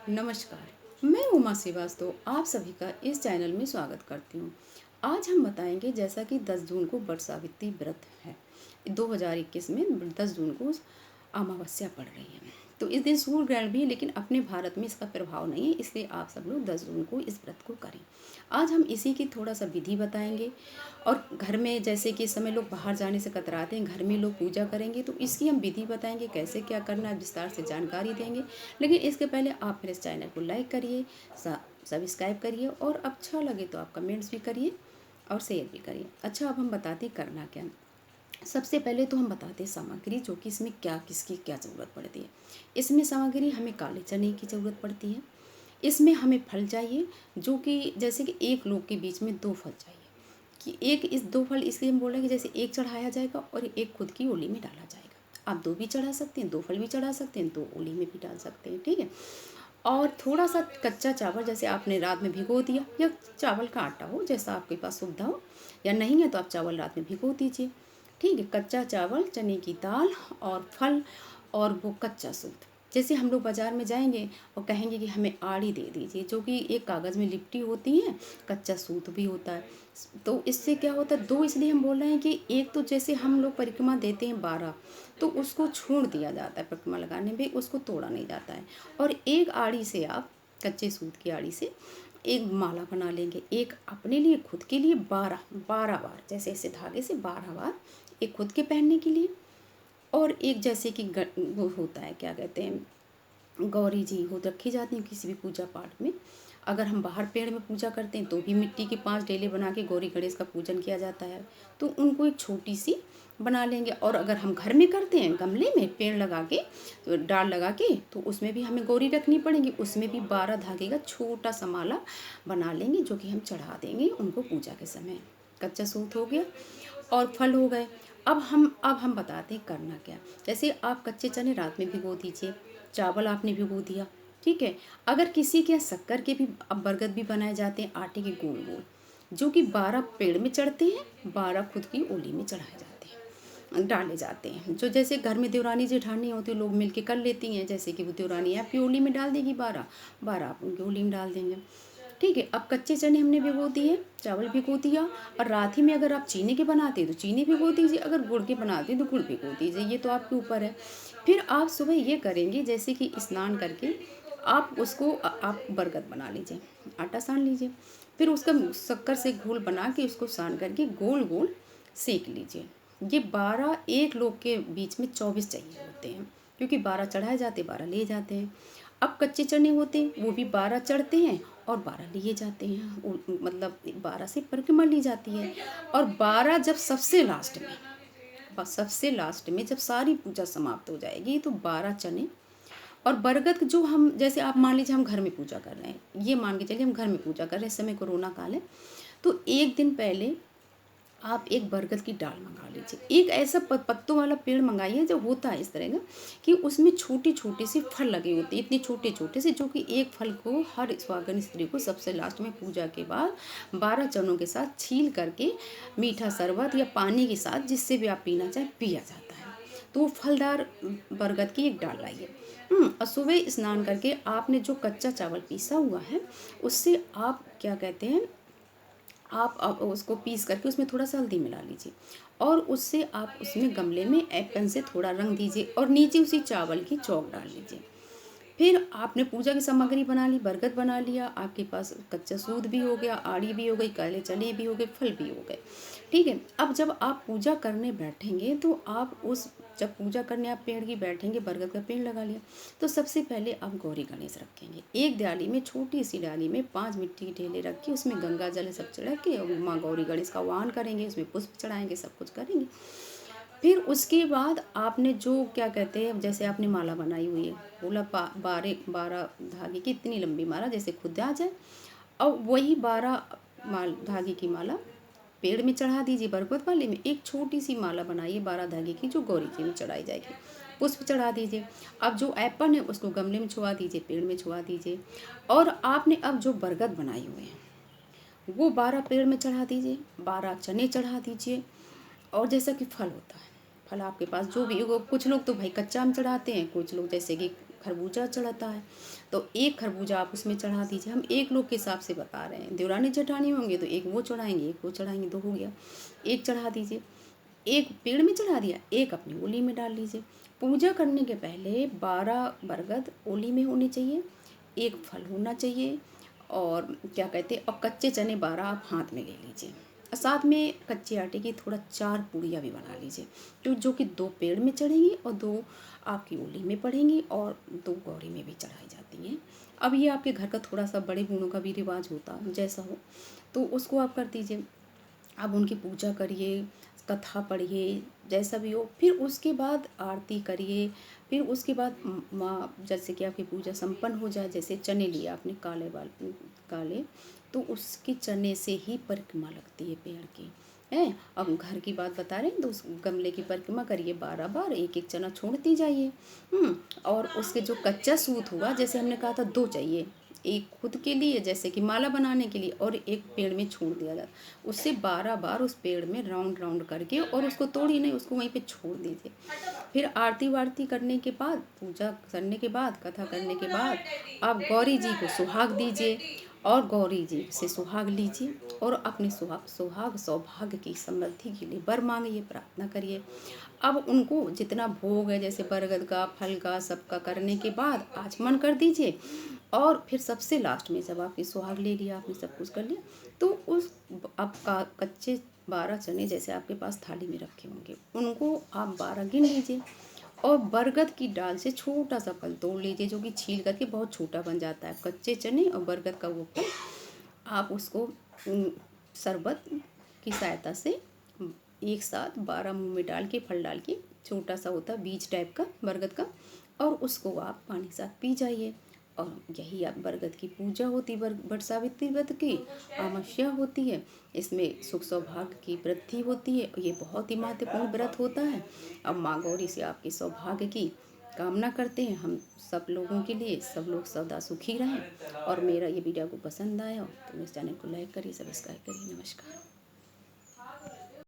नमस्कार। मैं उमा श्रीवास्तव आप सभी का इस चैनल में स्वागत करती हूँ। आज हम बताएंगे जैसा कि 10 जून को वट सावित्री व्रत है। 2021 में 10 जून को अमावस्या पड़ रही है, तो इस दिन सूर्य ग्रहण भी है, लेकिन अपने भारत में इसका प्रभाव नहीं है, इसलिए आप सब लोग 10 जून को इस व्रत को करें। आज हम इसी की थोड़ा सा विधि बताएंगे। और घर में जैसे कि इस समय लोग बाहर जाने से कतराते हैं, घर में लोग पूजा करेंगे, तो इसकी हम विधि बताएंगे, कैसे क्या करना है, विस्तार से जानकारी देंगे। लेकिन इसके पहले आप मेरे इस चैनल को लाइक करिए, सब्सक्राइब करिए, और अच्छा लगे तो आप कमेंट्स भी करिए और शेयर भी करिए। अच्छा, अब हम बताते करना क्या। सबसे पहले तो हम बताते हैं सामग्री, जो कि इसमें क्या किसकी क्या ज़रूरत पड़ती है। इसमें सामग्री हमें काले चने की ज़रूरत पड़ती है। इसमें हमें फल चाहिए, जो कि जैसे कि एक लोग के बीच में 2 फल चाहिए। कि एक इस 2 फल इसलिए हम बोल रहे हैं कि जैसे एक चढ़ाया जाएगा और एक खुद की ओली में डाला जाएगा। आप 2 भी चढ़ा सकते हैं, 2 फल भी चढ़ा सकते हैं, 2 ओली में भी डाल सकते हैं, ठीक है। और थोड़ा सा कच्चा चावल, जैसे आपने रात में भिगो दिया, या चावल का आटा हो जैसा आपके पास सुविधा हो, या नहीं है तो आप चावल रात में भिगो दीजिए, ठीक है। कच्चा चावल, चने की दाल और फल, और वो कच्चा सूत। जैसे हम लोग बाज़ार में जाएंगे और कहेंगे कि हमें आड़ी दे दीजिए, जो कि एक कागज़ में लिपटी होती है, कच्चा सूत भी होता है। तो इससे क्या होता है, 2 इसलिए हम बोल रहे हैं कि एक तो जैसे हम लोग परिक्रमा देते हैं 12, तो उसको छोड़ दिया जाता है, परिक्रमा लगाने में उसको तोड़ा नहीं जाता है। और एक आड़ी से आप, कच्चे सूत की आड़ी से एक माला बना लेंगे, एक अपने लिए खुद के लिए 12 बार, जैसे ऐसे धागे से 12 बार, एक खुद के पहनने के लिए, और एक जैसे कि वो होता है, क्या कहते हैं, गौरी जी हो रखी जाती हैं किसी भी पूजा पाठ में। अगर हम बाहर पेड़ में पूजा करते हैं तो भी मिट्टी के 5 डेले बना के गौरी गणेश का पूजन किया जाता है, तो उनको एक छोटी सी बना लेंगे। और अगर हम घर में करते हैं गमले में पेड़ लगा के, तो डाल लगा के, तो उसमें भी हमें गौरी रखनी पड़ेगी, उसमें भी 12 धागे का छोटा सा माला बना लेंगे, जो कि हम चढ़ा देंगे उनको पूजा के समय। कच्चा सूत हो गया और फल हो गए। अब हम बताते हैं करना क्या। जैसे आप कच्चे चने रात में भिगो दीजिए, चावल आपने भिगो दिया, ठीक है। अगर किसी के यहाँ शक्कर के भी, अब बरगद भी बनाए जाते हैं आटे के गोल गोल, जो कि 12 पेड़ में चढ़ते हैं, 12 खुद की ओली में चढ़ाए जाते हैं, डाले जाते हैं। जो जैसे घर में देवरानी जेठानी होती है, लोग मिलके कर लेती हैं, जैसे कि वो देवरानी आपकी ओली में डाल देगी 12, 12 आप उनकी ओली में डाल देंगे, ठीक है। अब कच्चे चने हमने भिगो दिए, चावल भिगो दिया, और रात ही में अगर आप चीनी के बनाते हैं तो चीनी भिगो दीजिए, अगर गुड़ के बनाते हैं तो गुड़ भिगो दीजिए, ये तो आपके ऊपर है। फिर आप सुबह ये करेंगे, जैसे कि स्नान करके आप उसको आप बरगद बना लीजिए, आटा सान लीजिए, फिर उसका शक्कर से घोल बना के उसको सान करके गोल गोल सेक लीजिए। ये 12 एक लोग के बीच में 24 चाहिए होते हैं, क्योंकि 12 चढ़ाए जाते, 12 लिए जाते हैं। अब कच्चे चने होते हैं, वो भी 12 चढ़ते हैं और 12 लिए जाते हैं, मतलब 12 से परिक्रमा ली जाती है। और 12 जब सबसे लास्ट में, बस सबसे लास्ट में जब सारी पूजा समाप्त हो जाएगी, तो 12 चने और बरगद, जो हम जैसे आप मान लीजिए हम घर में पूजा कर रहे हैं, ये मान के चलिए हम घर में पूजा कर रहे हैं, इस समय कोरोना काल है, तो एक दिन पहले आप एक बरगद की डाल मंगा लीजिए। एक ऐसा पत्तों वाला पेड़ मंगाइए जो होता है इस तरह का, कि उसमें छोटे छोटे से फल लगे होते हैं, इतने छोटे छोटे से, जो कि एक फल को हर सुहागन स्त्री को सबसे लास्ट में पूजा के बाद 12 चनों के साथ छील करके मीठा शरबत या पानी के साथ, जिससे भी आप पीना चाहें, पिया जाता है। तो वो फलदार बरगद की एक डाल लाइए। और सुबह स्नान करके आपने जो कच्चा चावल पीसा हुआ है, उससे आप क्या कहते हैं, आप उसको पीस करके उसमें थोड़ा सा हल्दी मिला लीजिए, और उससे आप उसमें गमले में एप्पन से थोड़ा रंग दीजिए, और नीचे उसी चावल की चौक डाल लीजिए। फिर आपने पूजा की सामग्री बना ली, बरगद बना लिया, आपके पास कच्चा सूद भी हो गया, आड़ी भी हो गई, काले चने भी हो गए, फल भी हो गए, ठीक है। अब जब आप पूजा करने बैठेंगे, तो आप उस, जब पूजा करने आप पेड़ की बैठेंगे, बरगद का पेड़ लगा लिया, तो सबसे पहले आप गौरी गणेश रखेंगे। एक डाली में, छोटी सी डाली में 5 मिट्टी के ढेले रख के, उसमें गंगा जल सब चढ़ा के, और माँ गौरी गणेश का आह्वान करेंगे, उसमें पुष्प चढ़ाएंगे, सब कुछ करेंगे। फिर उसके बाद आपने जो क्या कहते हैं, जैसे आपने माला बनाई हुई है, बोला 12 धागे की, इतनी लंबी माला जैसे खुद आ जाए, और वही 12 धागे की माला पेड़ में चढ़ा दीजिए। बरगद वाले में एक छोटी सी माला बनाइए 12 धागे की, जो गौरी जी में चढ़ाई जाएगी, पुष्प चढ़ा दीजिए। अब जो एप्पल है उसको गमले में छुआ दीजिए, पेड़ में छुआ दीजिए, और आपने अब जो बरगद बनाई हुई है वो 12 पेड़ में चढ़ा दीजिए, 12 चने चढ़ा दीजिए। और जैसा कि फल होता है, फल आपके पास जो भी, कुछ लोग तो भाई कच्चा आम चढ़ाते हैं, कुछ लोग जैसे कि खरबूजा चढ़ाता है, तो एक खरबूजा आप उसमें चढ़ा दीजिए। हम एक लोग के हिसाब से बता रहे हैं, देवरानी जेठानी होंगे तो एक वो चढ़ाएंगे, एक वो चढ़ाएंगे, 2 हो गया। एक चढ़ा दीजिए, एक पेड़ में चढ़ा दिया, एक अपनी ओली में डाल लीजिए। पूजा करने के पहले 12 बरगद ओली में होने चाहिए, एक फल होना चाहिए, और क्या कहते हैं, और कच्चे चने 12 आप हाथ में ले लीजिए। और साथ में कच्चे आटे की थोड़ा 4 पूड़ियाँ भी बना लीजिए, जो कि 2 पेड़ में चढ़ेंगी और 2 आपकी ओली में पड़ेंगी और 2 गौरी में भी चढ़ाई जाती हैं। अब ये आपके घर का थोड़ा सा बड़े बूढ़ों का भी रिवाज होता जैसा हो, तो उसको आप कर दीजिए। आप उनकी पूजा करिए, कथा पढ़िए, जैसा भी हो। फिर उसके बाद आरती करिए। फिर उसके बाद माँ, जैसे कि आपकी पूजा संपन्न हो जाए, जैसे चने लिए आपने काले, तो उसके चने से ही परिक्रमा लगती है पेड़ की, है। अब घर की बात बता रहे हैं, तो उस गमले की परिक्रमा करिए 12 बार, एक एक चना छोड़ती जाइए। और उसके जो कच्चा सूत हुआ, जैसे हमने कहा था 2 चाहिए, एक खुद के लिए जैसे कि माला बनाने के लिए, और एक पेड़ में छोड़ दिया जाता। उससे 12 बार उस पेड़ में राउंड राउंड करके, और उसको तोड़िए नहीं, उसको वहीं पे छोड़ दीजिए। फिर आरती वारती करने के बाद, पूजा करने के बाद, कथा करने के बाद, आप गौरी जी को सुहाग दीजिए, और गौरी जी से सुहाग लीजिए, और अपने सुहाग सौभाग्य की समृद्धि के लिए वर मांगिए, प्रार्थना करिए। अब उनको जितना भोग है, जैसे बरगद का, फल का, सबका करने के बाद आचमन कर दीजिए। और फिर सबसे लास्ट में जब आपने सुहाग ले लिया, आपने सब कुछ कर लिया, तो उस आपका कच्चे 12 चने जैसे आपके पास थाली में रखे होंगे, उनको आप 12 गिन लीजिए, और बरगद की डाल से छोटा सा फल तोड़ लीजिए, जो कि छील करके बहुत छोटा बन जाता है। कच्चे चने और बरगद का वो फल, आप उसको शरबत की सहायता से एक साथ 12 मुंह में डाल के, फल डाल के, छोटा सा होता है बीज टाइप का बरगद का, और उसको आप पानी के साथ पी जाइए। और यही आप बरगद की पूजा होती, वट सावित्री व्रत की आमावस्या होती है। इसमें सुख सौभाग्य की वृद्धि होती है, ये बहुत ही महत्वपूर्ण व्रत होता है। अब माँ गौरी से आपके सौभाग्य की कामना करते हैं हम सब लोगों के लिए, सब लोग सदा सुखी रहें। और मेरा ये वीडियो को पसंद आया हो तो मेरे चैनल को लाइक करिए, सब्सक्राइब करिए। नमस्कार।